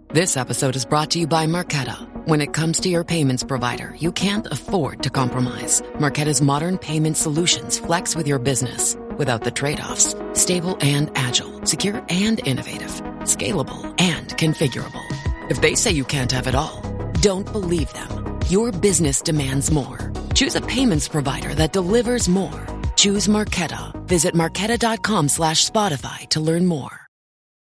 This episode is brought to you by Marqeta. When it comes to your payments provider, you can't afford to compromise. Marqeta's modern payment solutions flex with your business without the trade-offs. Stable and agile, secure and innovative, scalable and configurable. If they say you can't have it all, don't believe them. Your business demands more. Choose a payments provider that delivers more. Choose Marqeta. Visit marqeta.com/Spotify to learn more.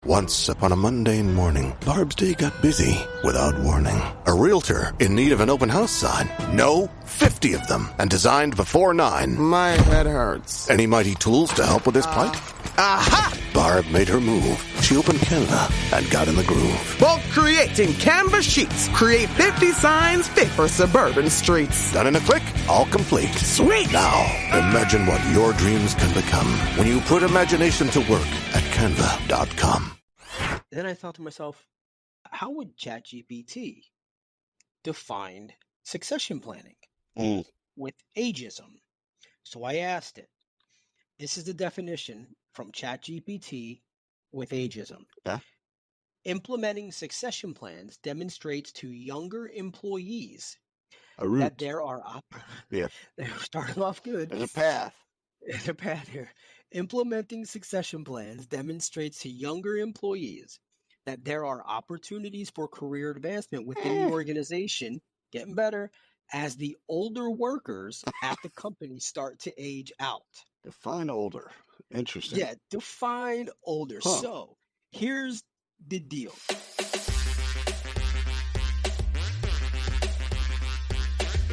Once upon a mundane morning, Barb's day got busy without warning. A realtor in need of an open house sign. No, 50 of them, and designed before 9. My head hurts. Any mighty tools to help with his plight? Aha! Barb made her move. She opened Canva and got in the groove. Bulk creating Canva sheets. Create 50 signs fit for suburban streets. Done in a click, all complete. Sweet! Now, imagine what your dreams can become when you put imagination to work at canva.com. Then I thought to myself, how would ChatGPT define succession planning with ageism? So I asked it. This is the definition from ChatGPT with ageism. Yeah. Implementing succession plans demonstrates to younger employees A route. that there are Yeah. they're starting off good. There's a path. There's a path here. Implementing succession plans demonstrates to younger employees that there are opportunities for career advancement within the organization, getting better, as the older workers at the company start to age out. Define older. Interesting. Yeah, define older. Huh. So here's the deal.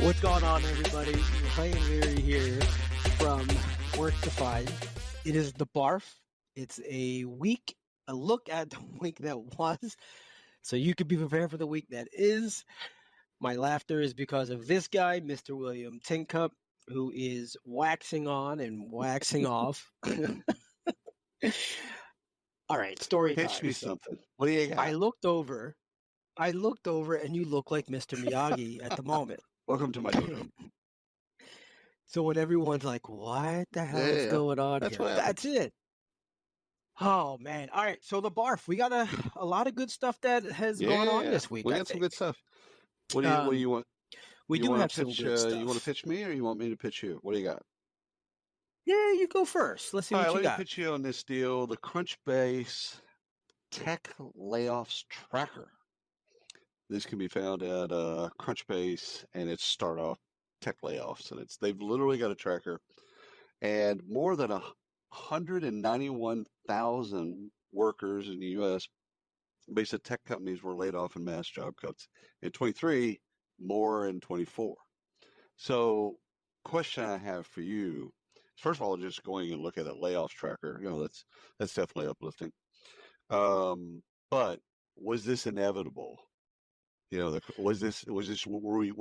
What's going on, everybody? Ryan Leary here from Work to Five. It is the BARF. It's a look at the week that was, so you could be prepared for the week that is. My laughter is because of this guy, Mr. William Tincup, who is waxing on and waxing off. All right, story time. Pitch me something. What do you got? I looked over, and you look like Mr. Miyagi at the moment. Welcome to my dojo. So when everyone's like, what the hell is going on That's here? what That's it. Oh, man. All right. So the BARF, we got a lot of good stuff that has gone on this week. We I got some think. good stuff. What do you want? We You do wanna have some pitch, good stuff. You want to pitch me or you want me to pitch you? What do you got? Yeah, you go first. Let's see All what right, you let me got. pitch you on this deal. The Crunchbase Tech Layoffs Tracker. This can be found at Crunchbase, and it's start off tech layoffs, and they've literally got a tracker, and more than 191,000 workers in the U.S. based at tech companies were laid off in mass job cuts. In 23, more in 24. So, question I have for you: first of all, just going and look at a layoffs tracker, that's definitely uplifting. But was this inevitable? Were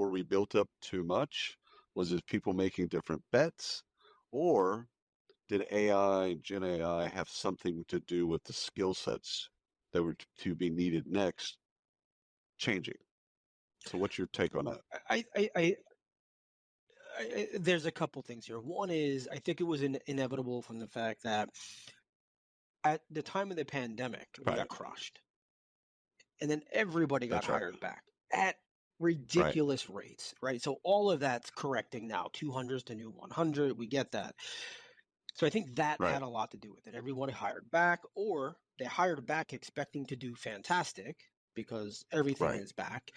we built up too much? Was it people making different bets, or did AI, Gen AI, have something to do with the skill sets that were to be needed next changing? So, what's your take on that? There's a couple things here. One is I think it was inevitable from the fact that at the time of the pandemic, we got crushed. And then everybody got hired back at ridiculous rates, right? So all of that's correcting now. 200's the new 100. We get that. So I think that had a lot to do with it. Everyone hired back, or they hired back expecting to do fantastic because everything is back.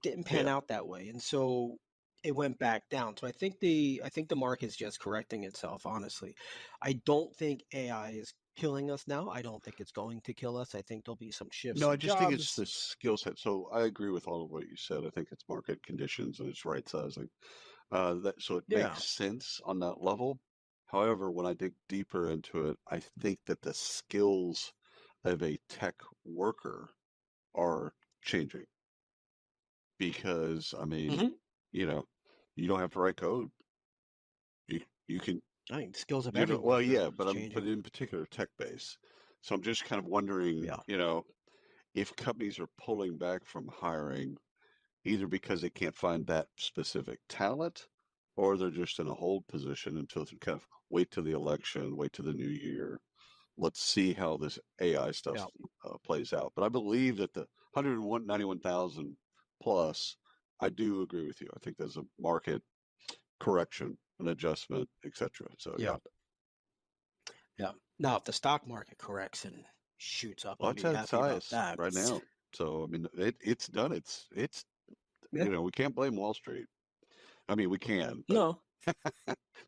Didn't pan out that way. And so it went back down. So I think the market is just correcting itself, honestly. I don't think AI is killing us now. I don't think it's going to kill us. I think there'll be some shifts. No, I just think it's the skill set. So I agree with all of what you said. I think it's market conditions and it's right sizing. So it makes sense on that level. However, when I dig deeper into it, I think that the skills of a tech worker are changing. Because you don't have to write code. You can. I think skills of everyone. Well, yeah, but in particular tech base. So I'm just kind of wondering, if companies are pulling back from hiring, either because they can't find that specific talent, or they're just in a hold position until they kind of wait till the election, wait till the new year, let's see how this AI stuff plays out. But I believe that the 191,000 plus, I do agree with you. I think there's a market correction, an adjustment, etc. So Yeah. Now, if the stock market corrects and shoots up, well, I'll be that's its happy about highest that. right now. So I mean, it's done. It's Yeah. you know, we can't blame Wall Street. I mean, we can, but No,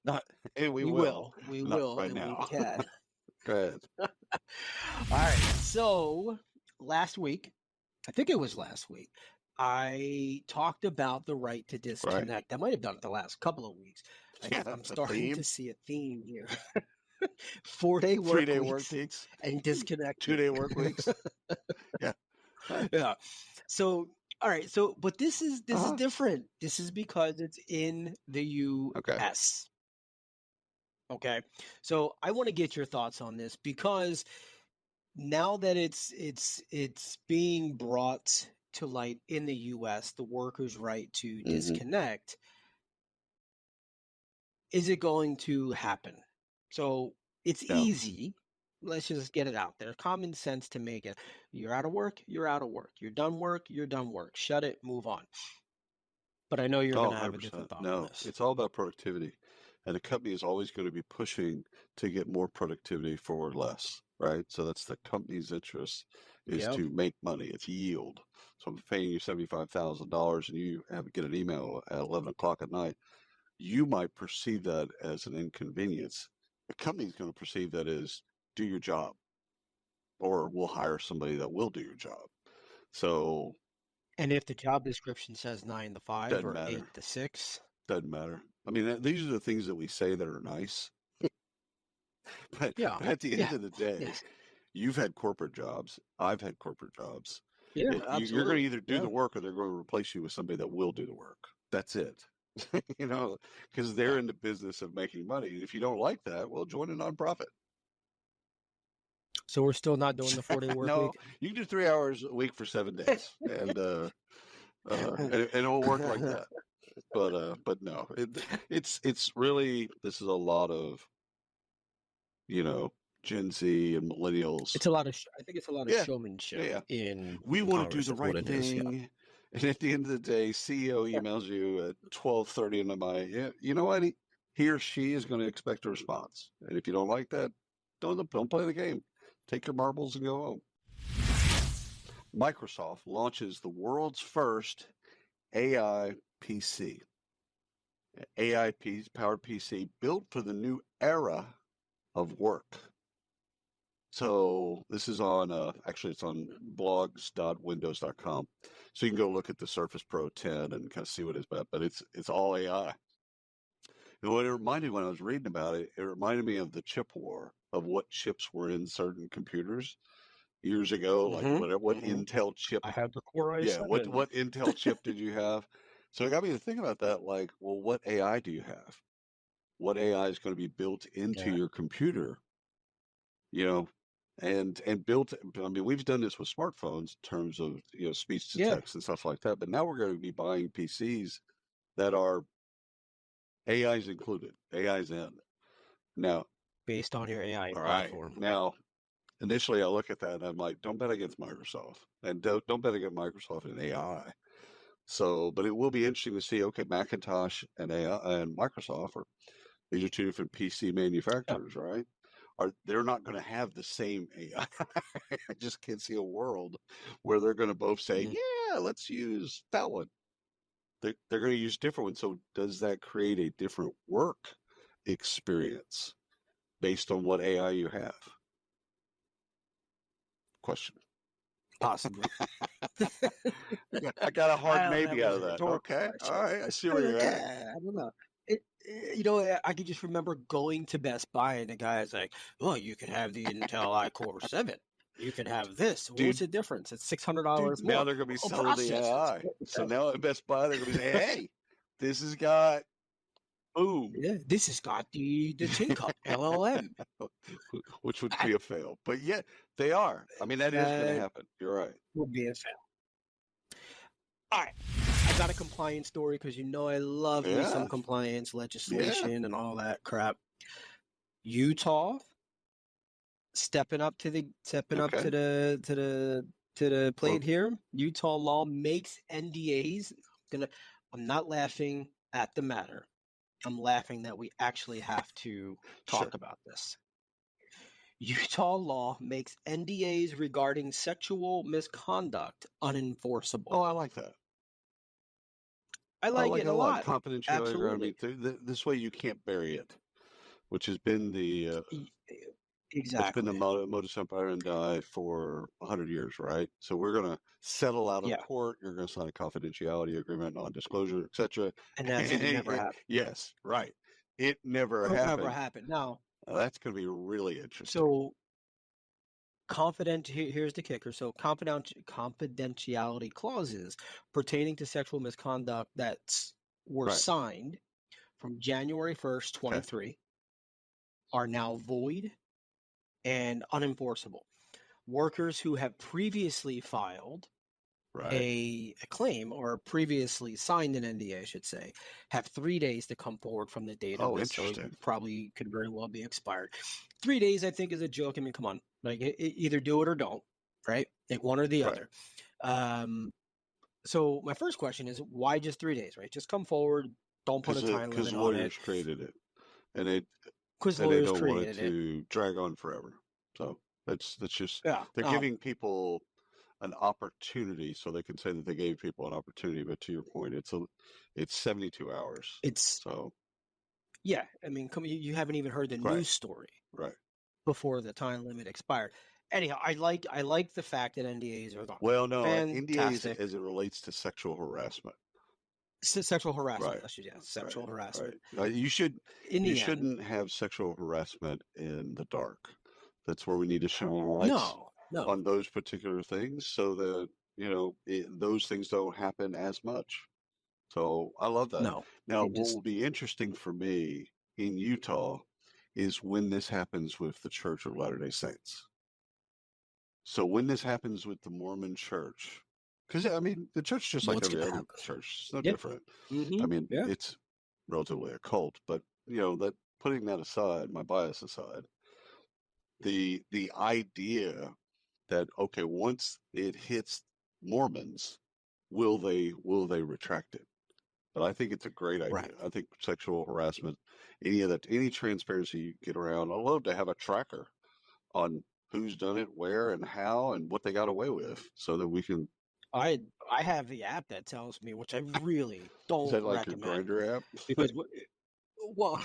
not, and we we will. we Not will, right and now. we can. Go ahead. All right. So last week, I think it was last week, I talked about the right to disconnect. I might have done it the last couple of weeks. Yeah, I'm a starting theme. to see a theme here. 4-day work 3-day weeks work weeks, and disconnect. 2-day work weeks. Yeah. Yeah. So, all right. So, but this is Uh-huh. different. This is because it's in the Okay. US. Okay. So I want to get your thoughts on this because now that it's being brought to light in the US, the workers' right to disconnect, is it going to happen? So it's Yeah. easy. Let's just get it out there. Common sense to make it. You're out of work, you're out of work. You're done work, you're done work. Shut it, move on. But I know you're going to have a 100%. different thought on No, this. it's all about productivity. And the company is always going to be pushing to get more productivity for less, right? So that's the company's interest is Yep. to make money. It's yield. So I'm paying you $75,000 and you get an email at 11 o'clock at night. You might perceive that as an inconvenience. The company's going to perceive that as do your job, or we'll hire somebody that will do your job. So And if the job description says 9 to 5 doesn't or matter. 8 to 6, Doesn't matter. I mean, these are the things that we say that are nice. But yeah, at the end yeah, of the day, yes, you've had corporate jobs. I've had corporate jobs. yeah, You're going to absolutely, either do yeah. the work or they're going to replace you with somebody that will do the work. That's it. You know, because they're in the business of making money. If you don't like that, well, join a nonprofit. So we're still not doing the 4-day work No, week? you can do 3 hours a week for 7 days, and it will work like that. But no, it's really, this is a lot of, you know, Gen Z and millennials. It's a lot of, I think it's a lot of Yeah, showmanship in we want to do ours the is what right it is, yeah. thing. And at the end of the day, CEO emails you at 12:30 in the night. Yeah, you know what? He or she is going to expect a response. And if you don't like that, don't play the game. Take your marbles and go home. Microsoft launches the world's first AI PC. AI powered PC built for the new era of work. So this is on, actually it's on blogs.windows.com. So you can go look at the Surface Pro 10 and kind of see what it's about, but it's all AI. And what it reminded me when I was reading about it, it reminded me of the chip war, of what chips were in certain computers years ago, like what Intel chip. I have the Core i7. Yeah, what Intel chip did you have? So it got me to think about that, like, well, what AI do you have? What AI is going to be built into your computer? You know, and built. I mean, we've done this with smartphones in terms of, you know, speech to text and stuff like that. But now we're going to be buying PCs that are AI's included. AI's in now. Based on your AI All platform. right. Now, initially, I look at that and I'm like, don't bet against Microsoft, and don't bet against Microsoft in AI. So, but it will be interesting to see. Okay, Macintosh and AI and Microsoft these are two different PC manufacturers, right? They're not going to have the same AI. I just can't see a world where they're going to both say, yeah, let's use that one. They're going to use different ones. So does that create a different work experience based on what AI you have? Question. Possibly. I got a hard maybe out of that. Okay. Question. All right. I see where you're at. I don't know. You know, I can just remember going to Best Buy and the guy's like, "Oh, you can have the Intel iCore 7. You can have this. What's the difference? It's $600 more." Now they're going to be selling the AI. So now at Best Buy, they're going to be saying, "Hey, this has got boom. Yeah, this has got the Tincup LLM," which would be a fail. But yeah, they are. I mean, that is going to happen. You're right. Would be a fail. All right. I got a compliance story because you know I love me some compliance legislation and all that crap. Utah stepping up to the Okay. plate Well, here. Utah law makes NDAs. I'm not laughing at the matter. I'm laughing that we actually have to sure. talk about this. Utah law makes NDAs regarding sexual misconduct unenforceable. Oh, I like that. I like it it a a lot. lot. Confidentiality agreement. Absolutely. This way you can't bury it, which has been the it's been the Exactly. modus operandi for 100 years, right? So we're going to settle out of Yeah. court. You're going to sign a confidentiality agreement, non-disclosure, etc. And that's it. It never happened. Yes, right. It never It never happened. happened. Now, That's going to be really interesting. so here's the kicker. So confidentiality clauses pertaining to sexual misconduct that were Right. signed from January 1st, 23 are now void and unenforceable. Workers who have previously filed Right. a claim or previously signed an NDA, I should say, have 3 days to come forward from the date of this. So Interesting. it probably could very well be expired. 3 days, I think, is a joke. I mean, come on, like either do it or don't, right? Like one or the Right. other. So my first question is, why just 3 days, right? Just come forward. Don't put a time limit Because on lawyers it. created it, and they Because and they lawyers don't want it created it. to drag on forever. So that's just Yeah. they're giving people an opportunity, so they can say that they gave people an opportunity. But to your point, it's 72 hours. So yeah. I mean, you haven't even heard the Right. news story right. before the time limit expired. Anyhow, I like the fact that NDAs are gone. Well, no, NDAs Fantastic. as it relates to sexual harassment. Sexual harassment. Right. Sexual harassment. Right. You In the end, shouldn't have sexual harassment in the dark. That's where we need to shine lights no. on those particular things, so that those things don't happen as much. So I love that. No. Now, what will be interesting for me in Utah is when this happens with the Church of Latter-day Saints. So when this happens with the Mormon Church, because I mean, the church just like every other church, it's no different. I mean, it's relatively a cult, but that putting that aside, my bias aside, the idea that okay, once it hits Mormons, will they retract it? But I think it's a great idea. Right. I think sexual harassment, any transparency you get around, I'd love to have a tracker on who's done it, where, and how, and what they got away with, so that we can. I have the app that tells me, which I really don't Is that like recommend. your Grindr app? Because, well,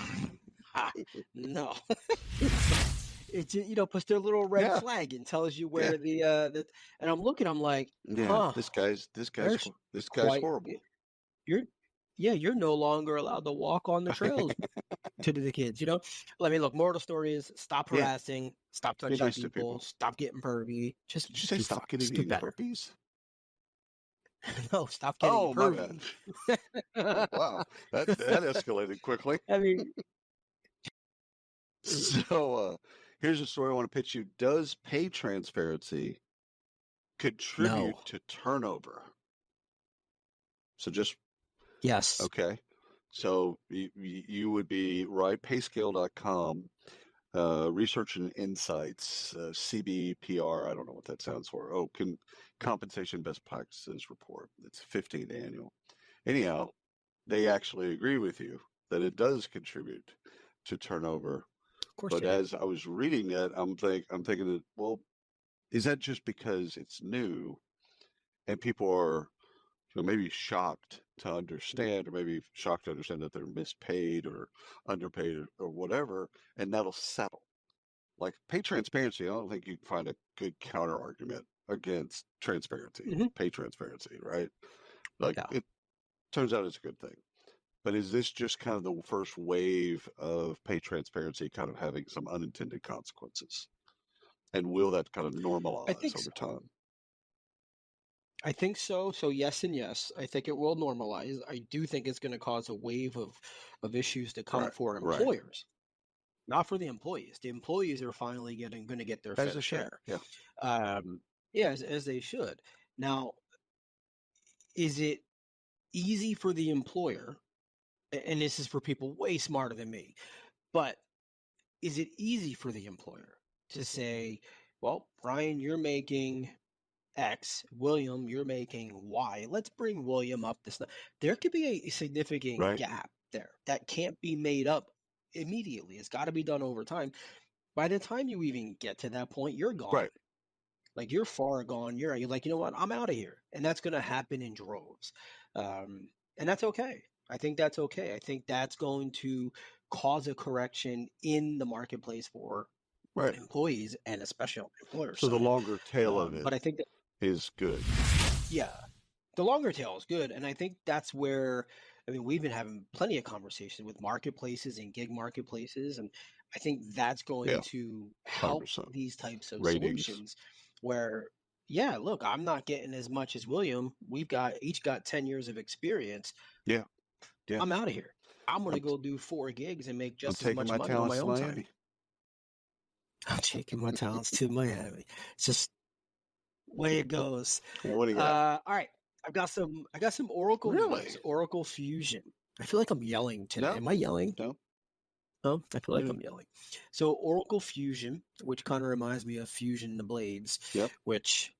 no. It puts their little red flag and tells you where the and I'm looking, I'm like, this guy's horrible. You're no longer allowed to walk on the trails to the kids, Let me look. Moral of the story is stop harassing, stop touching nice to people, stop getting pervy. Just Did you say stop getting herpes? No, stop getting pervy. My bad. Wow, that escalated quickly. I mean, so here's a story I want to pitch you. Does pay transparency contribute to turnover? So just yes. Okay. So you would be right. Payscale.com, Research and Insights, CBPR. I don't know what that stands for. Oh, Compensation Best Practices Report. It's 15th annual. Anyhow, they actually agree with you that it does contribute to turnover. Of course. But as I was reading it, I'm thinking that, well, is that just because it's new and people are maybe shocked to understand, or maybe shocked to understand that they're mispaid or underpaid or whatever, and that'll settle. Like pay transparency, I don't think you can find a good counter argument against transparency, pay transparency, right? Like it turns out it's a good thing. But is this just kind of the first wave of pay transparency kind of having some unintended consequences? And will that kind of normalize over time? I think so. So yes and yes. I think it will normalize. I do think it's going to cause a wave of issues to come for employers, not for the employees. The employees are finally going to get their fair share. As they should. Now, is it easy for the employer? And this is for people way smarter than me, but is it easy for the employer to say, well, Brian, you're making X, William, you're making Y. Let's bring William up this. There could be a significant gap there that can't be made up immediately. It's got to be done over time. By the time you even get to that point, you're gone. Right. Like you're far gone. You're like, you know what? I'm out of here. And that's going to happen in droves. And that's okay. I think that's okay. I think that's going to cause a correction in the marketplace for employees and especially on employers. So the longer tail of it but I think that is good. Yeah. The longer tail is good. And I think that's where, I mean, we've been having plenty of conversations with marketplaces and gig marketplaces. And I think that's going to help 100%. these types of Ratings. solutions where, yeah, look, I'm not getting as much as William. We've each got 10 years of experience. Yeah. I'm out of here. I'm going to go do 4 gigs and make just as much my money on my own Miami. time. I'm taking my talents to Miami. It's just way it goes. What do you got? All right. I got some Oracle news, Oracle Fusion. I feel like I'm yelling today. No. Am I yelling? No. Oh, I feel like I'm yelling. So Oracle Fusion, which kind of reminds me of Fusion the Blades, which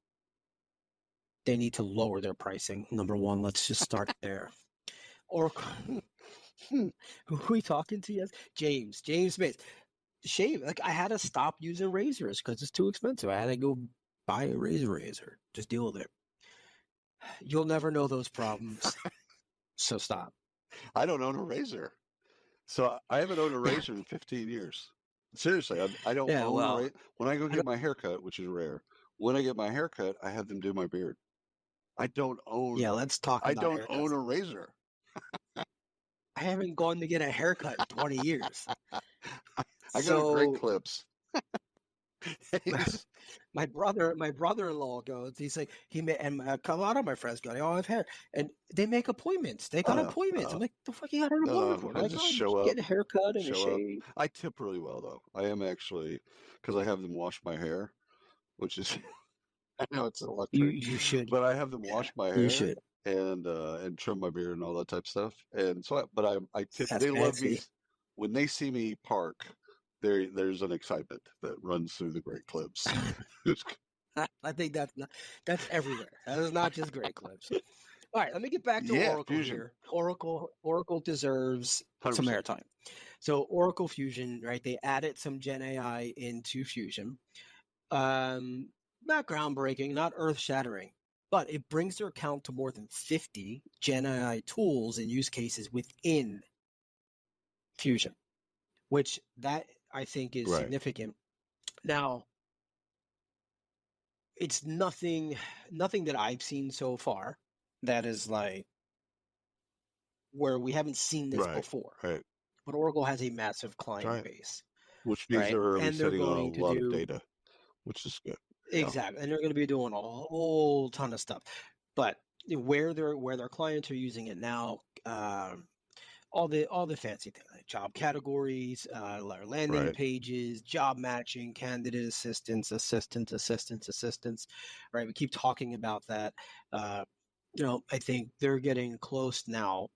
they need to lower their pricing. Number one, let's just start there. Oracle. Who are we talking to? Yes, James Smith. Shave. Like I had to stop using razors because it's too expensive. I had to go buy a razor. Just deal with it. You'll never know those problems. So stop. I don't own a razor. So I haven't owned a razor in 15 years. Seriously, I don't own a razor. When I go get my haircut, which is rare, when I get my haircut, I have them do my beard. I don't own. Yeah, let's talk about I don't haircuts. own a razor. I haven't gone to get a haircut in 20 yees. I got great clips. My brother-in-law goes. He's like and a lot of my friends go. I've had, and they make appointments. They got appointments. I'm like, the fuck you got an appointment for? I Like, just show up, get a haircut and a shave. I tip really well though. I am actually because I have them wash my hair, which is I know it's electric. You should, but I have them wash my hair. You should. And trim my beard and all that type of stuff. And so, I tip. That's they fancy. love me when they see me park. There's an excitement that runs through the great clips. I think that's everywhere. That is not just great clips. All right, let me get back to Oracle Fusion. here. Oracle deserves 100%. some airtime. So Oracle Fusion, right? They added some Gen AI into Fusion. Not groundbreaking, not earth-shattering, but it brings their count to more than 50 Gen AI tools and use cases within Fusion, which that I think is significant. Now, it's nothing that I've seen so far that is like where we haven't seen this before. Right. But Oracle has a massive client base. Which means they're already sitting on a lot of data, which is good. Exactly. And they're going to be doing a whole ton of stuff. But where their clients are using it now, all the fancy things like job categories, landing pages, job matching, candidate assistance, right? We keep talking about that. I think they're getting close now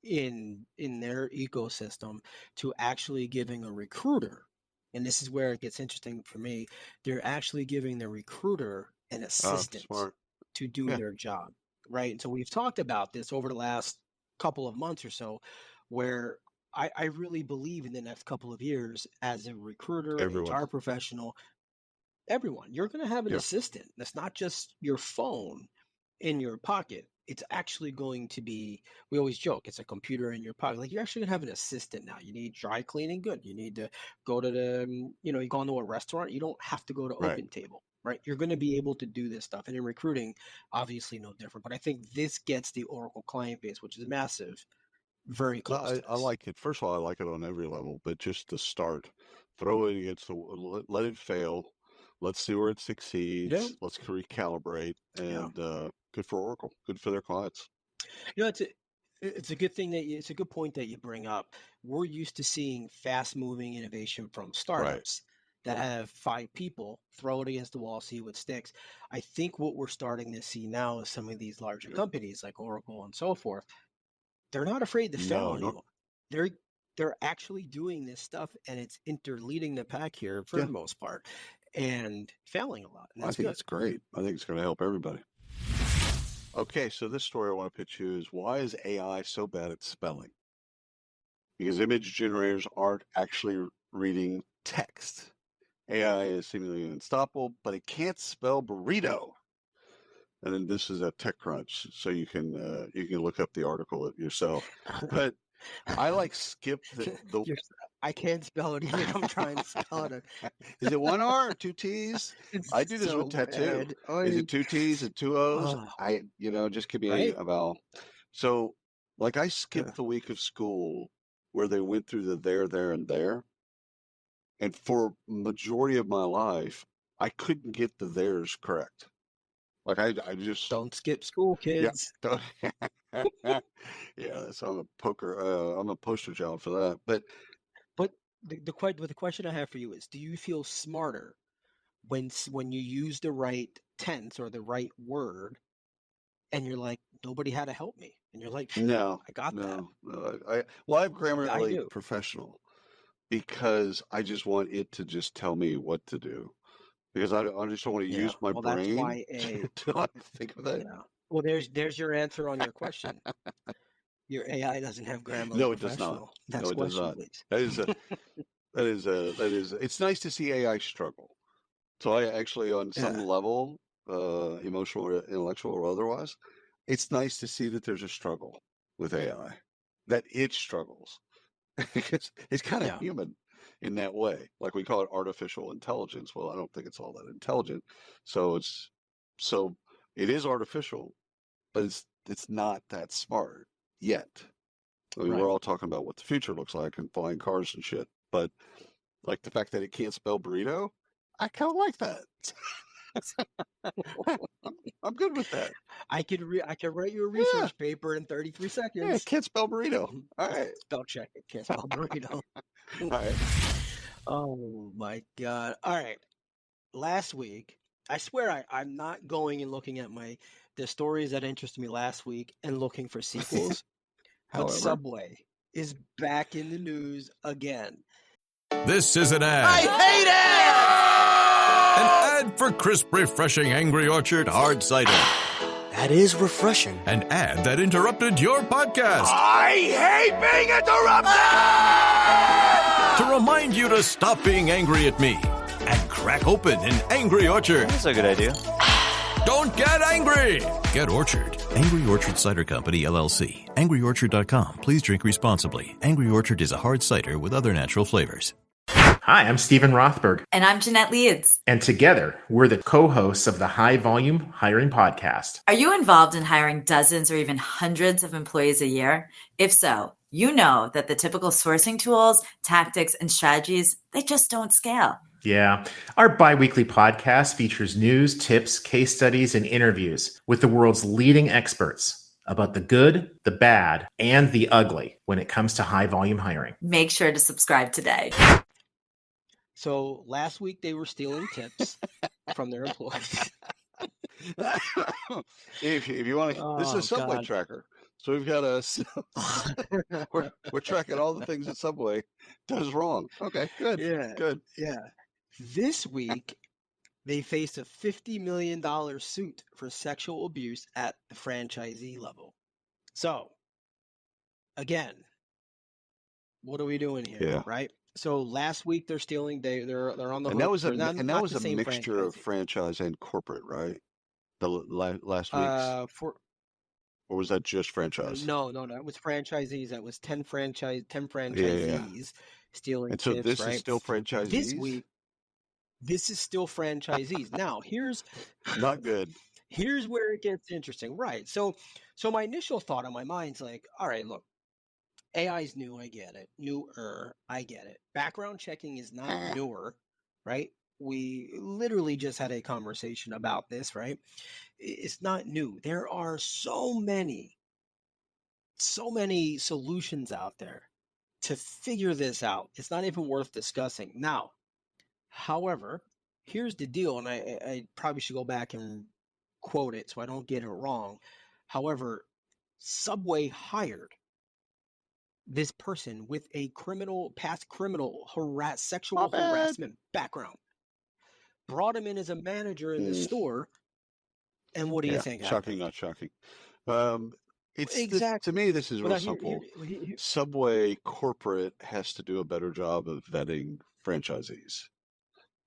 in their ecosystem to actually giving a recruiter, and this is where it gets interesting for me, they're actually giving the recruiter an assistant to do their job, right? And so we've talked about this over the last couple of months or so, where I really believe in the next couple of years as a recruiter, HR professional, everyone, you're going to have an assistant. That's not just your phone in your pocket. It's actually going to be, we always joke, it's a computer in your pocket. Like you're actually going to have an assistant now. You need dry cleaning, good. You need to go to you go into a restaurant, you don't have to go to Open Table, right? You're going to be able to do this stuff. And in recruiting, obviously no different. But I think this gets the Oracle client base, which is massive, very close. I like it. First of all, I like it on every level, but just to start, throw it against let it fail. Let's see where it succeeds. Yeah. Let's recalibrate. And good for Oracle. Good for their clients. It's a good thing it's a good point that you bring up. We're used to seeing fast-moving innovation from startups that have 5 people, throw it against the wall, see what sticks. I think what we're starting to see now is some of these larger companies like Oracle and so forth. They're not afraid to fail anymore. they're actually doing this stuff, and it's leading the pack here for the most part, and failing a lot. And I think it's great. I think it's going to help everybody. Okay, so this story I want to pitch you is, why is AI so bad at spelling? Because image generators aren't actually reading text. AI is seemingly unstoppable, but it can't spell burrito. And then this is a TechCrunch, so you can look up the article yourself. But I skip the I can't spell it either. I'm trying to spell it. Is it one R or two T's? I do this with tattoo. Is it two T's and two O's? Just give me a vowel. So, I skipped the week of school where they went through the there, and there. And for majority of my life, I couldn't get the theirs correct. I just don't skip school, kids. Yeah, so I'm a poster child for that. But the question I have for you is: do you feel smarter when you use the right tense or the right word, and you're like, nobody had to help me, and you're like, no, I got that. No, I'm Grammarly professional because I just want it to just tell me what to do. Because I just don't want to use my brain. That's why to think of that. Yeah. Well, there's your answer on your question. Your AI doesn't have Grammarly. No, it does not. Next no, it question, does not. Please. That is. It's nice to see AI struggle. So I actually, on some level, emotional, or intellectual, or otherwise, it's nice to see that there's a struggle with AI, that it struggles, because it's kind of human in that way. Like we call it artificial intelligence. Well, I don't think it's all that intelligent. So it is artificial, but it's not that smart yet. I mean, we're all talking about what the future looks like and flying cars and shit. But the fact that it can't spell burrito, I kind of like that. I'm good with that. I could write you a research paper in 33 seconds. Yeah, it can't spell burrito. All right. Spell check. It can't spell burrito. All right. Oh my God. All right. Last week, I swear I'm not going and looking at the stories that interested me last week and looking for sequels. But Subway is back in the news again. This is an ad. I An hate it! ad for crisp, refreshing Angry Orchard hard cider. That is refreshing. An ad that interrupted your podcast. I hate being interrupted! To remind you to stop being angry at me and crack open an Angry Orchard. That's a good idea. Don't get angry. Get Orchard. Angry Orchard Cider Company, LLC. AngryOrchard.com. Please drink responsibly. Angry Orchard is a hard cider with other natural flavors. Hi, I'm Stephen Rothberg. And I'm Jeanette Leeds. And together, we're the co-hosts of the High Volume Hiring Podcast. Are you involved in hiring dozens or even hundreds of employees a year? If so, you know that the typical sourcing tools, tactics, and strategies, they just don't scale. Yeah. Our bi-weekly podcast features news, tips, case studies, and interviews with the world's leading experts about the good, the bad, and the ugly when it comes to high-volume hiring. Make sure to subscribe today. So last week they were stealing tips from their employees. If you want to, this is a Subway tracker. So we've got we're tracking all the things that Subway does wrong. Okay, good. Yeah, good. Yeah. This week, they faced a $50 million suit for sexual abuse at the franchisee level. So, again, what are we doing here? Yeah. Right. So last week they're stealing. They're on the hook. And that was a same mixture of franchise and corporate, right? The last week's. Or was that just franchise? No. It was franchisees. That was 10 franchisees stealing. And so tips, this right? is still franchisees. This week, this is still franchisees. Now, here's not good. Here's where it gets interesting, right? So my initial thought on my mind's like, all right, look, AI's new, I get it. Newer, I get it. Background checking is not newer, right? We literally just had a conversation about this, right? It's not new. There are so many solutions out there to figure this out. It's not even worth discussing. Now, however, here's the deal, and I probably should go back and quote it so I don't get it wrong. However, Subway hired this person with a past criminal sexual harassment background, brought him in as a manager in the store, and what do you think shocking, happened? Not shocking. Exactly. To me, this is real simple. Subway corporate has to do a better job of vetting franchisees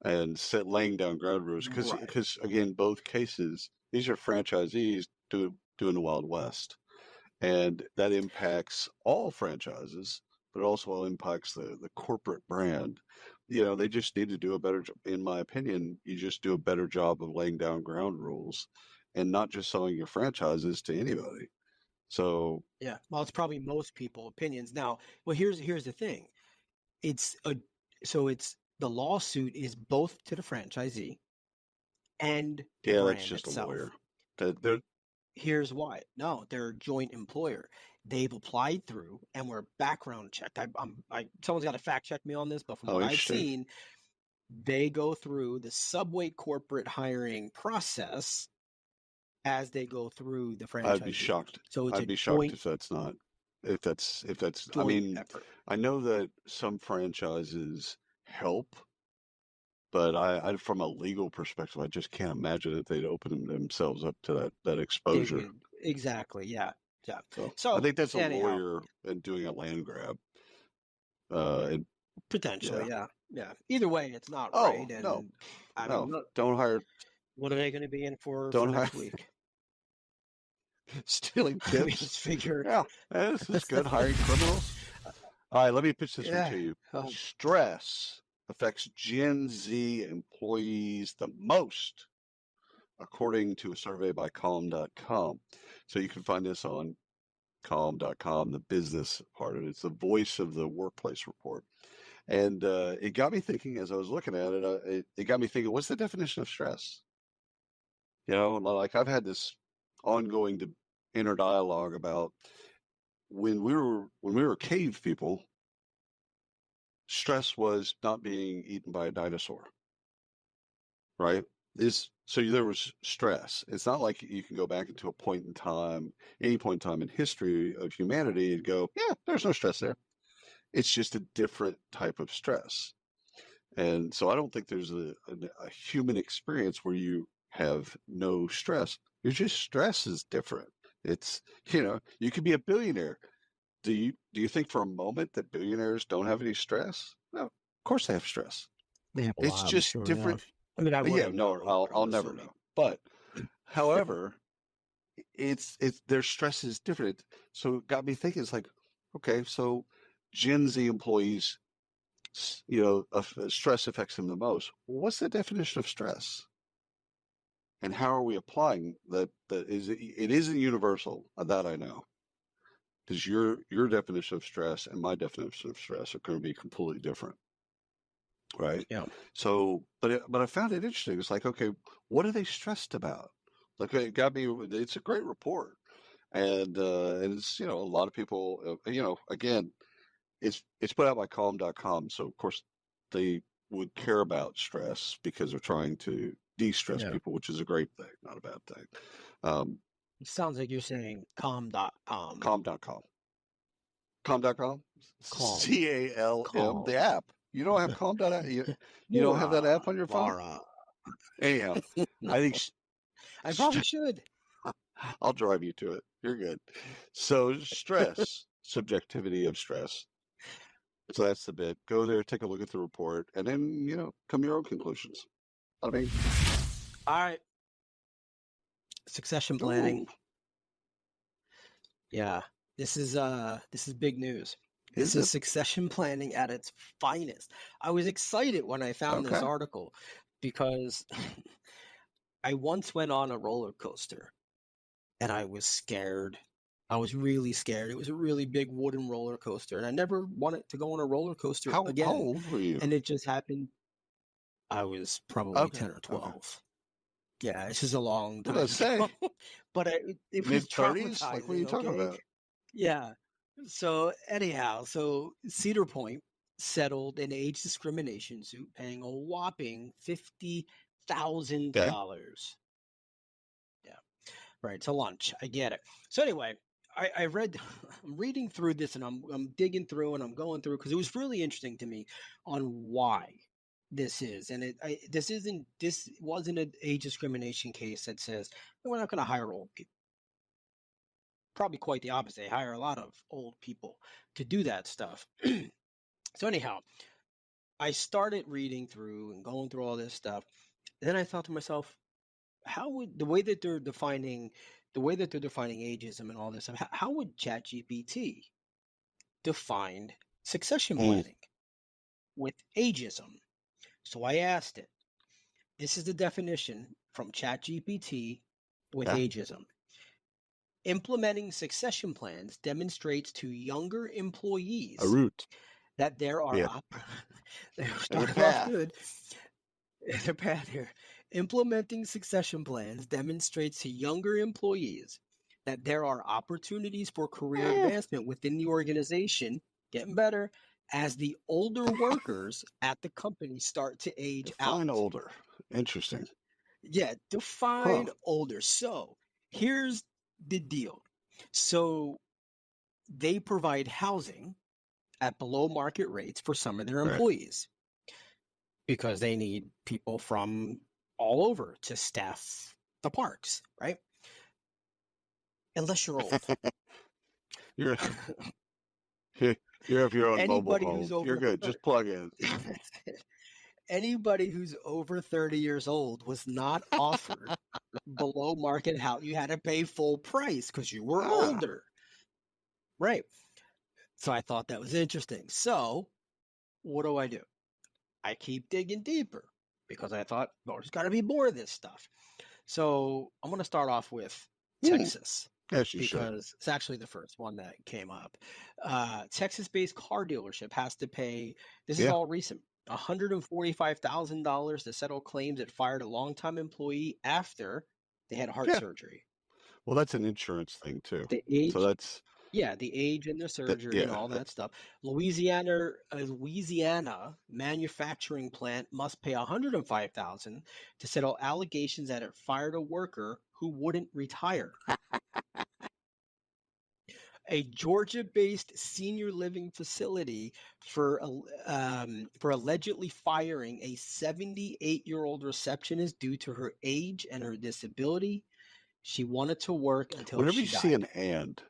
and laying down ground rules. Because again, both cases, these are franchisees doing the Wild West. And that impacts all franchises, but it also impacts the corporate brand. They just need to do a better job. In my opinion, you just do a better job of laying down ground rules and not just selling your franchises to anybody. So yeah, well, it's probably most people's opinions. Now, well, here's the thing. It's the lawsuit is both to the franchisee and the brand that's just itself. A lawyer. Here's why. No, they're a joint employer. They've applied through and were background checked. Someone's got to fact check me on this, but from what I've seen, they go through the Subway corporate hiring process as they go through the franchise. I'd be shocked. So it's I'd be shocked if that's not. If that's. I mean, effort. I know that some franchises help, but I, from a legal perspective, I just can't imagine that they'd open themselves up to that exposure. Exactly. Yeah. So I think that's a lawyer and doing a land grab. Potentially, yeah. Either way, it's not right. And no, don't hire. What are they going to be in for next week? Stealing tips. Let me just figure. Yeah, this is good. Hiring criminals. All right, let me pitch this one to you. Stress affects Gen Z employees the most, according to a survey by Calm.com. So you can find this on Calm.com, the business part of it. It's the voice of the workplace report. And it got me thinking as I was looking at it, it got me thinking, what's the definition of stress? Like I've had this ongoing inner dialogue about when we were cave people, stress was not being eaten by a dinosaur, right? So there was stress. It's not like you can go back into a point in time, any point in time in history of humanity and go, yeah, there's no stress there. It's just a different type of stress. And so I don't think there's a human experience where you have no stress. Your just stress is different. It's, you could be a billionaire. Do you think for a moment that billionaires don't have any stress? No, of course they have stress. They have it's just different. I mean, I'll never know. But however, it's their stress is different. So it got me thinking, it's like, okay, so Gen Z employees, stress affects them the most. What's the definition of stress? And how are we applying that? It isn't universal, that I know. Because your definition of stress and my definition of stress are going to be completely different. Right. Yeah. So, but I found it interesting. It's like, okay, what are they stressed about? Like, it got me. It's a great report, and it's a lot of people. Again, it's put out by Calm.com, so of course they would care about stress because they're trying to de-stress people, which is a great thing, not a bad thing. It sounds like you're saying Calm.com. Calm.com. Calm.com. Calm. CALM. The app. You don't have Calm.com. You don't have that app on your phone? Anyhow, I think I probably should. I'll drive you to it. You're good. So stress, subjectivity of stress. So that's the bit. Go there, take a look at the report, and then, come to your own conclusions. I mean, all right. Succession planning. Ooh. Yeah. This is big news. This is succession planning at its finest. I was excited when I found this article because I once went on a roller coaster and I was scared. I was really scared. It was a really big wooden roller coaster and I never wanted to go on a roller coaster again. How old were you? And it just happened. I was probably 10 or 12. Okay. Yeah, it's just a long time. What did I say? But it was mid-30s? Like, what are you talking about? Yeah. So anyhow, Cedar Point settled an age discrimination suit paying a whopping $50,000. Yeah. Right. To lunch. I get it. So anyway, I read, I'm reading through this, and I'm digging through, and I'm going through, because it was really interesting to me on why this is, and this wasn't an age discrimination case that says we're not going to hire old people. Probably quite the opposite. They hire a lot of old people to do that stuff. So anyhow, I started reading through and going through all this stuff. And then I thought to myself, how would the way that they're defining ageism and all this stuff, how would ChatGPT define succession planning with ageism? So I asked it. This is the definition from ChatGPT with ageism. Implementing succession plans demonstrates to younger employees that there are started off good. There's a path here. Implementing succession plans demonstrates to younger employees that there are opportunities for career advancement within the organization, getting better, as the older workers at the company start to age out. Define older. Interesting. Yeah, define older. So here's the deal. So they provide housing at below market rates for some of their employees because they need people from all over to staff the parks, right? Unless you're old. You have your own mobile home. You're good. Just plug in. Anybody who's over 30 years old was not offered below market housing. You had to pay full price because you were older. Right. So I thought that was interesting. So what do? I keep digging deeper because I thought, well, there's got to be more of this stuff. So I'm going to start off with Texas. Yes, you because should. It's actually the first one that came up. Texas-based car dealership has to pay, this is all recent, $145,000 to settle claims it fired a longtime employee after they had heart surgery. Well, that's an insurance thing too. The age, so that's the age and the surgery and all that stuff. Louisiana manufacturing plant must pay $105,000 to settle allegations that it fired a worker who wouldn't retire. A Georgia-based senior living facility for allegedly firing a 78-year-old receptionist due to her age and her disability. She wanted to work until whenever she you died. see an and,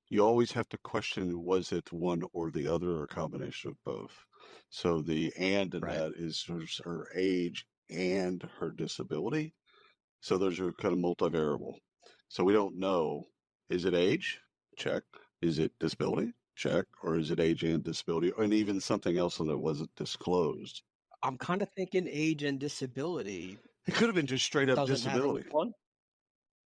you always have to question, was it one or the other or a combination of both? So the and in that is her age and her disability. So those are kind of multivariable. So we don't know, is it age? Check. Is it disability? Check. Or is it age and disability? And even something else that wasn't disclosed. I'm kind of thinking age and disability. It could have been just straight up doesn't disability. Matter which one.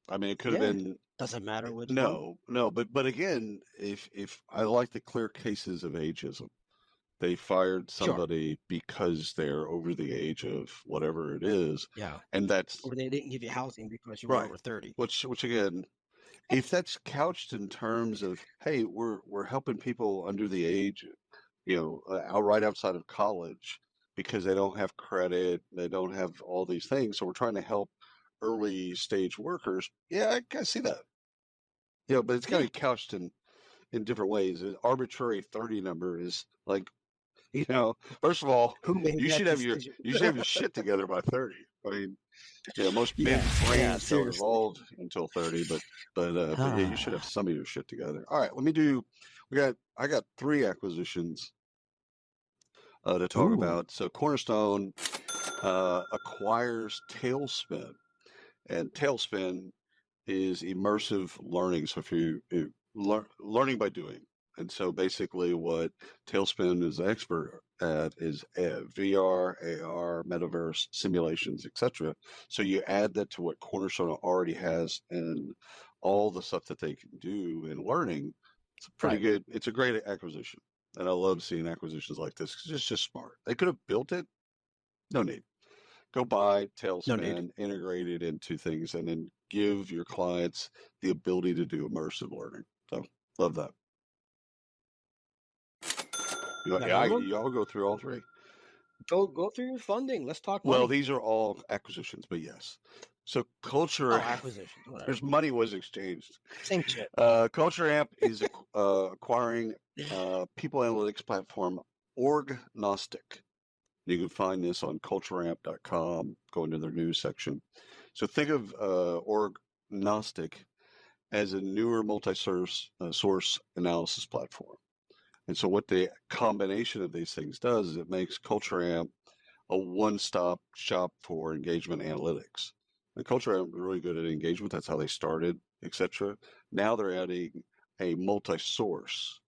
I mean, it could have been. Doesn't matter which one. No. But again, if I like the clear cases of ageism, they fired somebody because they're over the age of whatever it is. Yeah. And that's. Or they didn't give you housing because you were over 30. Which again, if that's couched in terms of, hey, we're helping people under the age, right outside of college because they don't have credit, they don't have all these things, so we're trying to help early stage workers. Yeah, I see that. But it's got to be couched in different ways. An arbitrary 30 number is like, first of all, you should have your shit together by 30. I mean, most men's brains don't evolve until 30, but you should have some of your shit together. All right, I got 3 acquisitions to talk about. So Cornerstone acquires Tailspin, and Tailspin is immersive learning. So if you learning by doing. And so basically what Tailspin is an expert at is VR, AR, metaverse, simulations, etc. So you add that to what Cornerstone already has and all the stuff that they can do in learning. It's pretty good. It's a great acquisition. And I love seeing acquisitions like this because it's just smart. They could have built it. No need. Go buy Tailspin, integrate it into things, and then give your clients the ability to do immersive learning. So love that. Y'all go through all 3. Go through your funding. Let's talk money. Well, these are all acquisitions, but yes. So Culture, acquisitions, whatever. there's money was exchanged. Same shit. Culture Amp is acquiring people analytics platform Orgnostic. You can find this on cultureamp.com. Go into their news section. So think of Orgnostic as a newer multi-source analysis platform. And so what the combination of these things does is it makes Culture Amp a one-stop shop for engagement analytics. And Culture Amp is really good at engagement. That's how they started, etc. Now they're adding a multi-source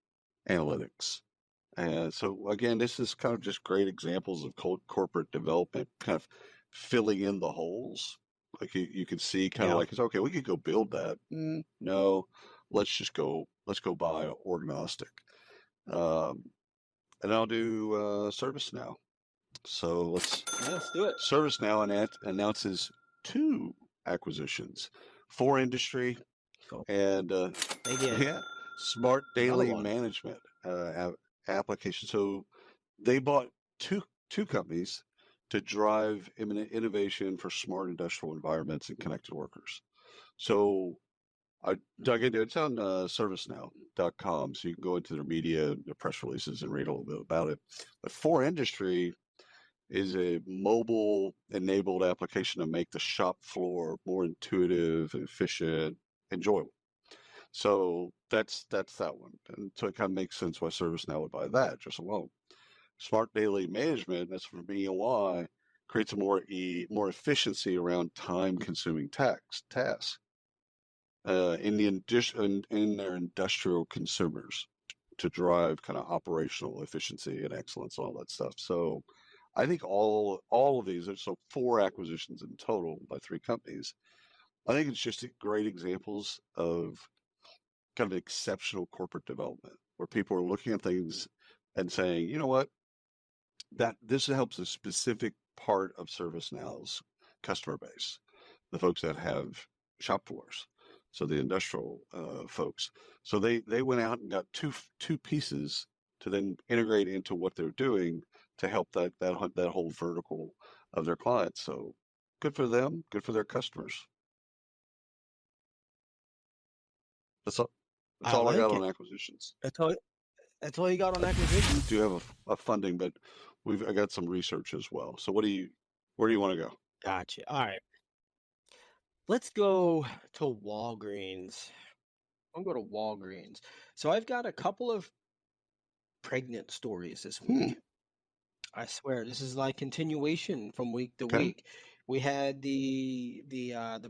analytics. And so again, this is kind of just great examples of corporate development, kind of filling in the holes. Like you can see kind of like, it's okay, we could go build that. No, let's go buy Orgnostic. And I'll do ServiceNow. So let's do it. ServiceNow announces 2 acquisitions, 4 industry and smart daily management application. So they bought two companies to drive innovation for smart industrial environments and connected workers. So I dug into it. It's on servicenow.com, so you can go into their media, their press releases, and read a little bit about it. But 4 Industry is a mobile-enabled application to make the shop floor more intuitive, efficient, enjoyable. So that's that one. And so it kind of makes sense why ServiceNow would buy that just alone. Smart daily management, that's for me and why, creates a more efficiency around time-consuming tasks in their industrial consumers to drive kind of operational efficiency and excellence and all that stuff. So I think all of these are 4 acquisitions in total by 3 companies. I think it's just great examples of kind of exceptional corporate development where people are looking at things and saying, you know what, that this helps a specific part of ServiceNow's customer base, the folks that have shop floors. So the industrial folks. So they went out and got two pieces to then integrate into what they're doing to help that whole vertical of their clients. So good for them, good for their customers. That's all I got on acquisitions. That's all you got on acquisitions. We do have a funding, but I got some research as well. So where do you want to go? Gotcha. All right. Let's go to Walgreens. I'll go to Walgreens. So I've got a couple of pregnant stories this week. I swear, this is like continuation from week to week. We had the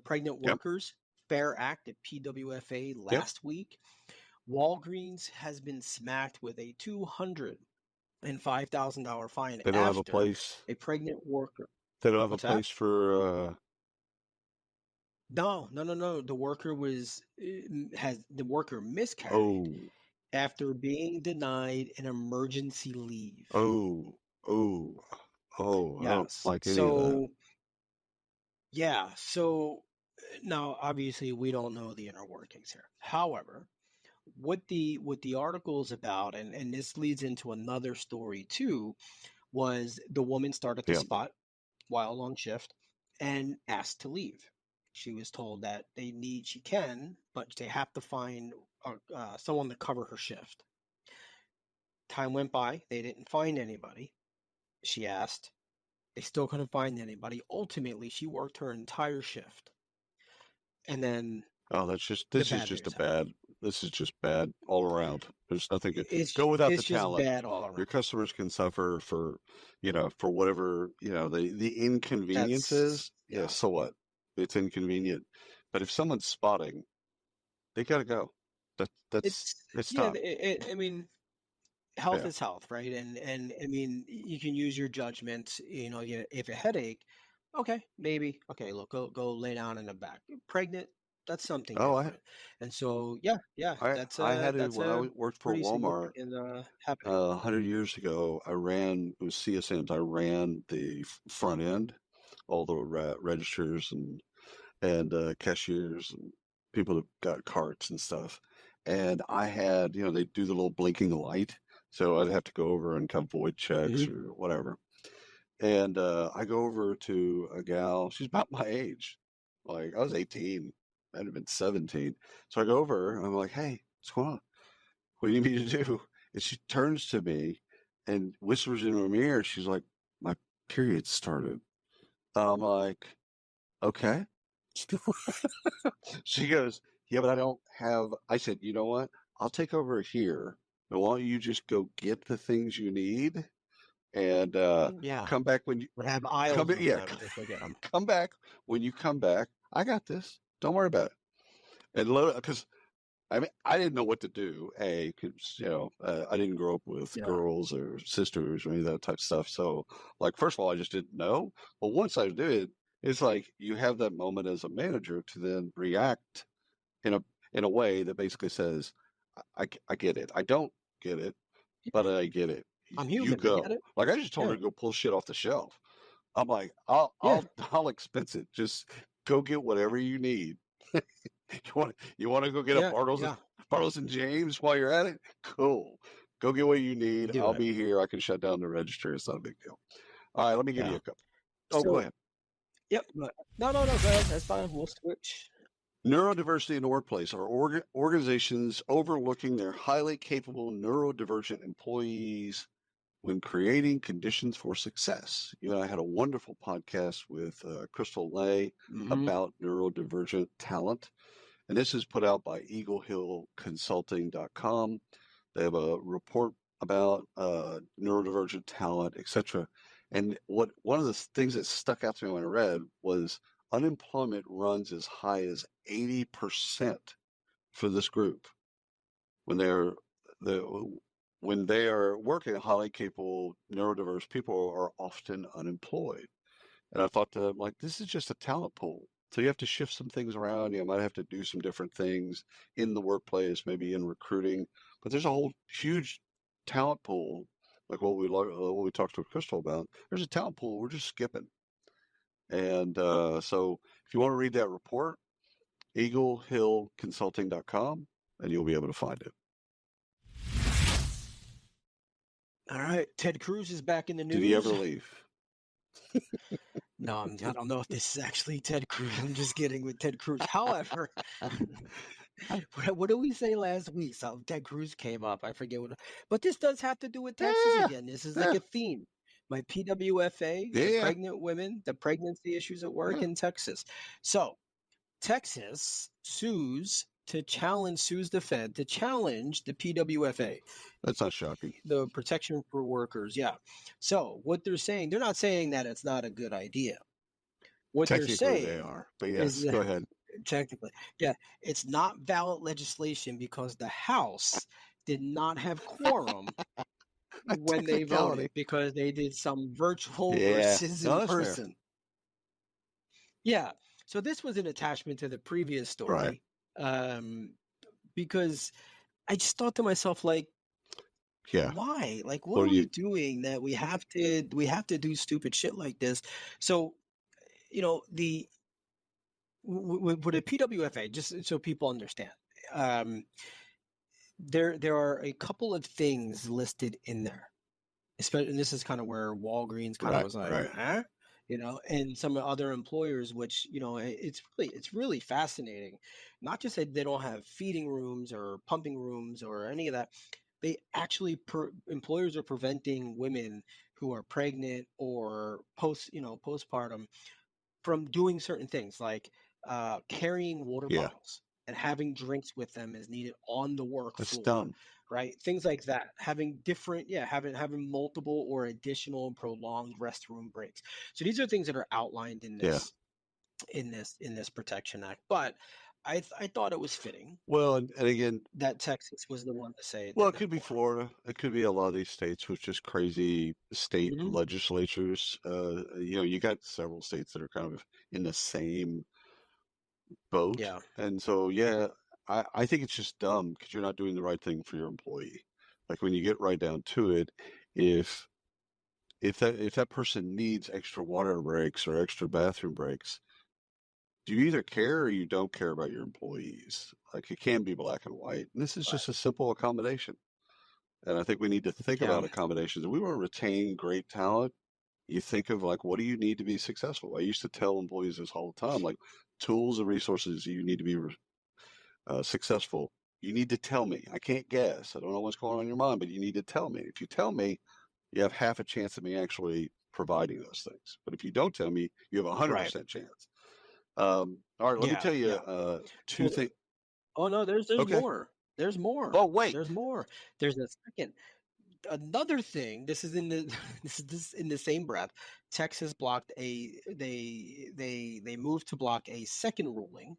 Pregnant Workers Fair Act at PWFA last week. Walgreens has been smacked with a $205,000 fine. They don't have a place. A pregnant worker. They don't have a place for. No. The worker miscarried after being denied an emergency leave. I don't like any of that. Yeah. So now, obviously, we don't know the inner workings here. However, what the article is about, and this leads into another story too, was the woman started the spot while on shift and asked to leave. She was told that she can, but they have to find someone to cover her shift. Time went by. They didn't find anybody. She asked. They still couldn't find anybody. Ultimately, she worked her entire shift. And then... this is just bad all around. There's nothing. Go without the talent. Bad all around. Your customers can suffer for whatever, the inconveniences. So what? It's inconvenient. But if someone's spotting, they got to go. It's time. I mean, health is health, right? And I mean, you can use your judgment. If a headache, okay, maybe. Okay, look, go lay down in the back. Pregnant, that's something different. And so, I had it when I worked for Walmart 100 years ago. It was CSMs. I ran the front end, all the registers and cashiers and people that got carts and stuff. And I had, they do the little blinking light. So I'd have to go over and kind of void checks or whatever. And I go over to a gal, she's about my age, Like I was 18, I'd have been 17. So I go over and I'm like, hey, what's going on? What do you need me to do? And she turns to me and whispers into her ear. She's like, my period started. I'm like, okay. She goes, yeah, but I don't have, I said, you know what? I'll take over here. And why don't you just go get the things you need and Yeah. come back when you Would have aisles come, of yeah, them if I get them. come back when you come back. I got this. Don't worry about it. And because I mean, I didn't know what to do. Because I didn't grow up with Yeah. girls or sisters or any of that type of stuff. So, like, first of all, I just didn't know. But once I did, it's like you have that moment as a manager to then react in a way that basically says, I get it. I don't get it, but I get it. I'm You human. I get go. it. Like I just told her Yeah. to go pull shit off the shelf. I'm like, Yeah. I'll expense it. Just go get whatever you need. You want to go get a Yeah. Yeah. Bartles and James while you're at it? Cool. Go get what you need. Do I'll it. be here. I can shut down the register. It's not a big deal. All right, let me give you Yeah. a couple. Oh, go So, ahead. yep. No. Go ahead. That's fine. We'll switch. Neurodiversity in the workplace are organizations overlooking their highly capable neurodivergent employees when creating conditions for success. You and I had a wonderful podcast with Crystal Lay about neurodivergent talent. And this is put out by eaglehillconsulting.com. They have a report about neurodivergent talent, etc. And one of the things that stuck out to me when I read was unemployment runs as high as 80% for this group when when they are working. Highly capable neurodiverse people are often unemployed. And I thought to them, like, this is just a talent pool. So you have to shift some things around. You might have to do some different things in the workplace, maybe in recruiting. But there's a whole huge talent pool, like what we talked to Crystal about. There's a talent pool we're just skipping. And so if you want to read that report, eaglehillconsulting.com, and you'll be able to find it. All right. Ted Cruz is back in the news. Did he ever leave? No, I don't know if this is actually Ted Cruz. I'm just kidding with Ted Cruz. However, what did we say last week? So Ted Cruz came up. I forget what. But this does have to do with Texas again. This is like a theme. My PWFA, the pregnant women, the pregnancy issues at work in Texas. So Texas sues the Fed to challenge the PWFA. That's not shocking. The protection for workers, yeah. So what they're saying, they're not saying that it's not a good idea. What they're saying, they are, but yes, go ahead. Technically, yeah, it's not valid legislation because the House did not have quorum when they voted because they did some virtual versus in person. Fair. Yeah. So this was an attachment to the previous story, because I just thought to myself, like, why? Like, what are we doing that we have to do stupid shit like this? So, with a PWFA, just so people understand, there are a couple of things listed in there. Especially, and this is kind of where Walgreens kind of was like, huh? And some other employers, which, it's really fascinating. Not just that they don't have feeding rooms or pumping rooms or any of that. They actually, employers are preventing women who are pregnant or postpartum from doing certain things like carrying water bottles and having drinks with them as needed on the work floor. That's dumb. Right, things like that. Having different, having multiple or additional prolonged restroom breaks. So these are things that are outlined in this, in this Protection Act. But I thought it was fitting. Well, and again, that Texas was the one to say it. Well, it could be Florida. It could be a lot of these states with just crazy state legislatures. You got several states that are kind of in the same boat. Yeah. And so, I think it's just dumb because you're not doing the right thing for your employee. Like when you get right down to it, if that person needs extra water breaks or extra bathroom breaks, do you either care or you don't care about your employees? Like it can be black and white. And this is just a simple accommodation. And I think we need to think about accommodations. If we want to retain great talent, you think of like, what do you need to be successful? I used to tell employees this all the time, like, tools and resources you need to be successful, you need to tell me. I can't guess. I don't know what's going on in your mind, but you need to tell me. If you tell me, you have half a chance of me actually providing those things. But if you don't tell me, you have a 100% chance. All right, let me tell you two things. Oh no, there's Okay. more. There's more. Oh wait, there's more. There's a second. Another thing. This is in the this in the same breath. Texas blocked they moved to block a second ruling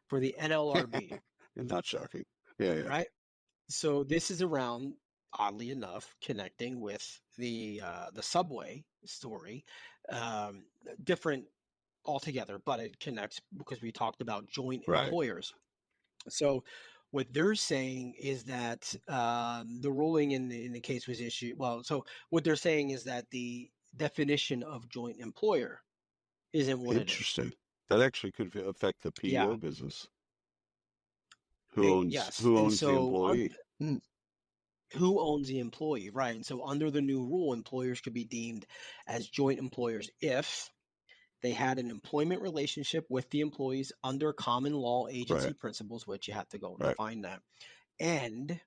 for the NLRB. Not shocking. Yeah. Right. So this is around, oddly enough, connecting with the subway story, different altogether, but it connects because we talked about joint employers. So what they're saying is that the ruling in the case was issued. Well, so what they're saying is that the definition of joint employer isn't what it is. Interesting. That actually could affect the PEO business. Who owns the employee? Who owns the employee, right? And so under the new rule, employers could be deemed as joint employers if they had an employment relationship with the employees under common law agency principles, which you have to go and find that, and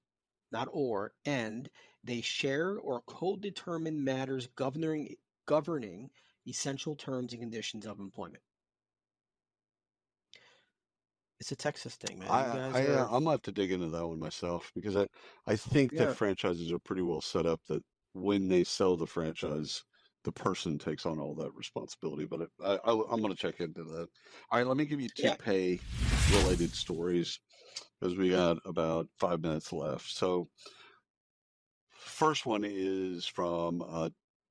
they share or co-determine matters governing essential terms and conditions of employment. It's a Texas thing, man. I'm gonna have to dig into that one myself because I think that franchises are pretty well set up that when they sell the franchise, the person takes on all that responsibility. But I'm going to check into that. All right, let me give you two pay-related stories because we got about 5 minutes left. So first one is from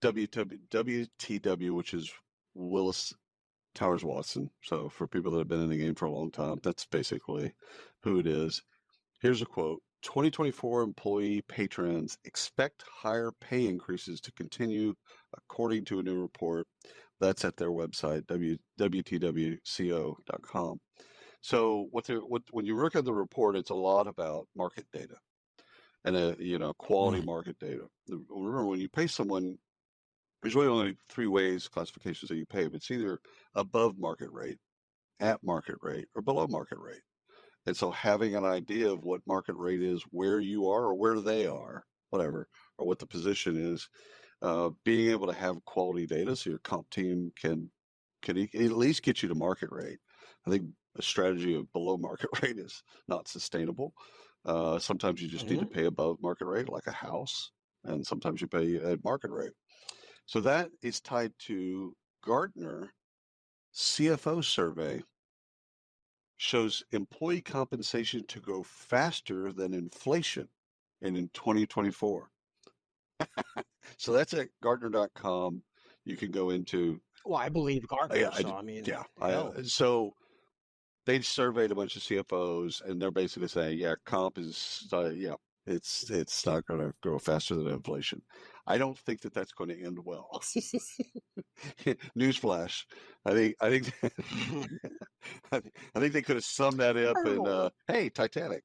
WTW, which is Willis Towers Watson. So for people that have been in the game for a long time, that's basically who it is. Here's a quote. 2024 employee pay trends expect higher pay increases to continue, according to a new report. That's at their website, WTWCO.com. So when you look at the report, it's a lot about market data and quality market data. Remember, when you pay someone, there's really only three classifications that you pay. But it's either above market rate, at market rate, or below market rate. And so having an idea of what market rate is, where you are or where they are, whatever, or what the position is, being able to have quality data so your comp team can at least get you to market rate. I think a strategy of below market rate is not sustainable. Sometimes you just need to pay above market rate, like a house, and sometimes you pay at market rate. So that is tied to Gartner CFO survey. Shows employee compensation to grow faster than inflation in 2024. So that's at Gartner.com. You can go into. Well, I believe Gartner. So they surveyed a bunch of CFOs, and they're basically saying, comp is, it's not going to grow faster than inflation. I don't think that that's going to end well. Newsflash. I think they could have summed that up in, hey, Titanic,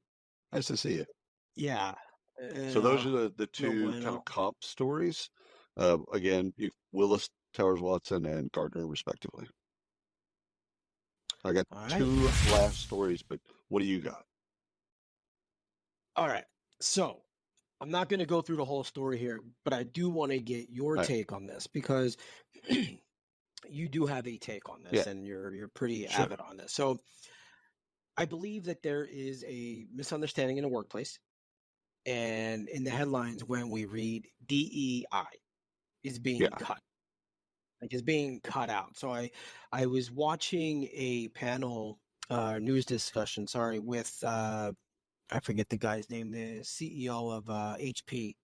nice to see you. Yeah. So those are the two kind of comp stories. Again, Willis Towers Watson and Gardner, respectively. I got two last stories, but what do you got? All right. So I'm not going to go through the whole story here, but I do want to get your take on this because you do have a take on this and you're pretty avid on this. So I believe that there is a misunderstanding in the workplace, and in the headlines when we read DEI is being cut. Like it's being cut out. So I was watching a panel news discussion, with I forget the guy's name, the CEO of HP.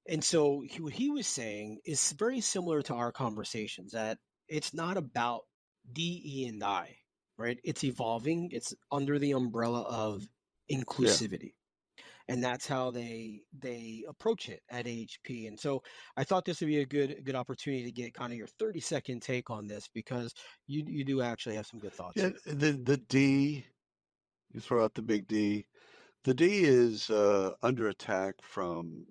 And so what he was saying is very similar to our conversations, that it's not about DE&I, right? It's evolving. It's under the umbrella of inclusivity. And that's how they approach it at HP. And so I thought this would be a good opportunity to get kind of your 30-second take on this, because you do actually have some good thoughts. Yeah, the D, you throw out the big D. The D is under attack from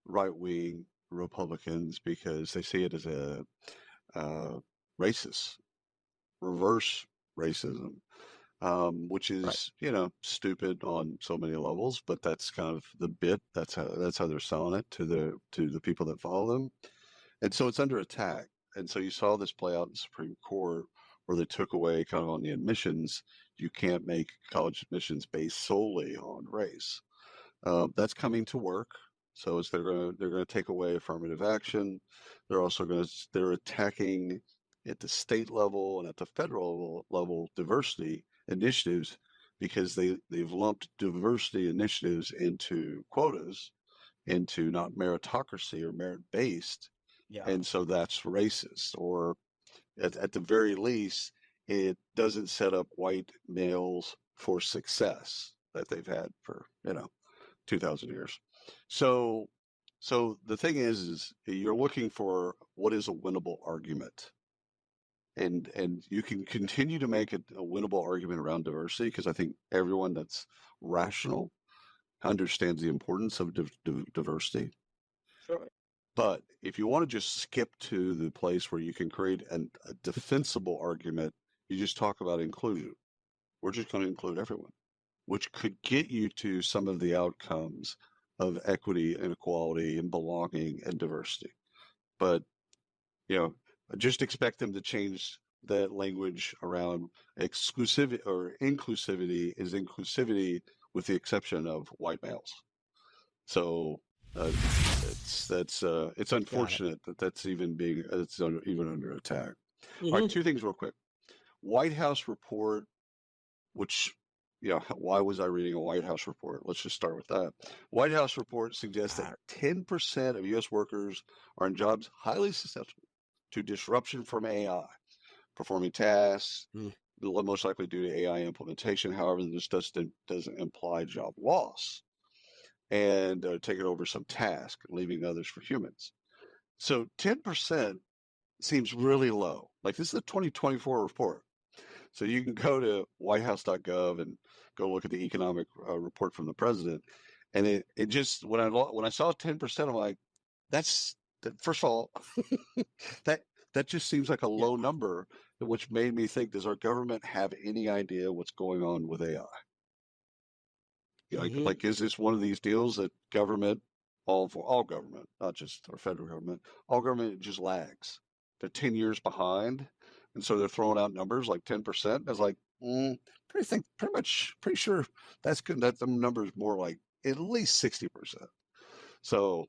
right-wing Republicans because they see it as a racist, reverse racism, which is, stupid on so many levels, but that's kind of the bit. That's how they're selling it to the people that follow them. And so it's under attack. And so you saw this play out in the Supreme Court where they took away kind of on the admissions. You can't make college admissions based solely on race. That's coming to work. So they're going to take away affirmative action. They're attacking at the state level and at the federal level diversity initiatives because they've lumped diversity initiatives into quotas, into not meritocracy or merit-based. Yeah. And so that's racist, or at the very least, it doesn't set up white males for success that they've had for, 2,000 years. So the thing is you're looking for what is a winnable argument. And you can continue to make a winnable argument around diversity because I think everyone that's rational understands the importance of diversity. Sure. But if you want to just skip to the place where you can create a defensible argument, you just talk about inclusion. We're just going to include everyone, which could get you to some of the outcomes of equity and equality and belonging and diversity. But, just expect them to change that language around exclusivity or inclusivity is inclusivity with the exception of white males. So it's unfortunate that's even under attack. Mm-hmm. All right, two things real quick. White House report, which, why was I reading a White House report? Let's just start with that. White House report suggests that 10% of U.S. workers are in jobs highly susceptible to disruption from AI, performing tasks, most likely due to AI implementation. However, this doesn't imply job loss and taking over some task, leaving others for humans. So 10% seems really low. Like, this is a 2024 report. So you can go to whitehouse.gov and go look at the economic report from the president. And it just, when I saw 10%, I'm like, first of all, that just seems like a low number, which made me think, does our government have any idea what's going on with AI? Like, is this one of these deals that government, all government, not just our federal government, all government just lags? They're 10 years behind. And so they're throwing out numbers like 10%. I was like, pretty sure that's good. That the number is more like at least 60%. So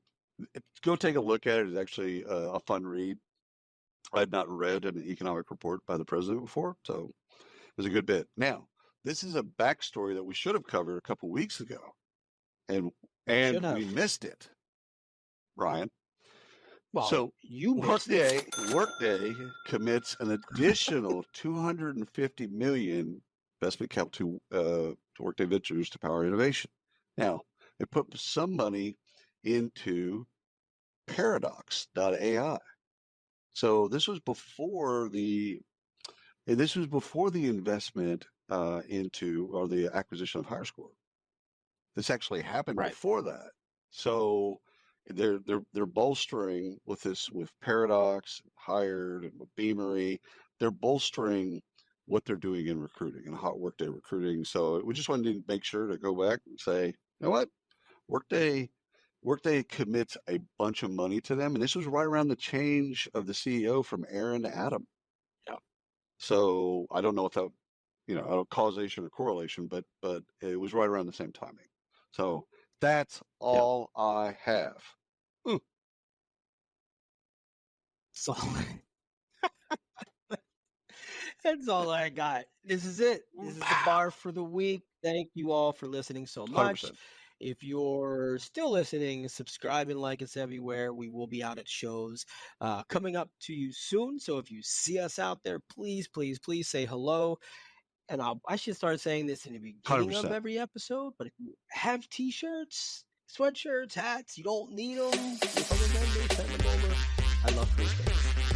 go take a look at it. It's actually a fun read. I had not read an economic report by the president before, so it was a good bit. Now, this is a backstory that we should have covered a couple weeks ago, and we missed it, Brian. Well, so Workday commits an additional $250 million investment capital to Workday Ventures to power innovation. Now, they put some money into Paradox.ai. So this was before the investment into, or the acquisition of HireScore. This actually happened before that. So they're bolstering with Paradox, Hired, and with Beamery. They're bolstering what they're doing in recruiting and hot Workday recruiting. So we just wanted to make sure to go back and say, you know what, Workday commits a bunch of money to them, and this was right around the change of the CEO from Aaron to Adam. Yeah. So I don't know if that, causation or correlation, but it was right around the same timing. So that's all I have. So that's all I got. This is it. This is the bar for the week. Thank you all for listening so much. 100%. If you're still listening, subscribe and like us everywhere. We will be out at shows coming up to you soon. So if you see us out there, please, please, please say hello. And I should start saying this in the beginning 100%. Of every episode. But if you have T-shirts, sweatshirts, hats, you don't need them. Send them over. I love free things.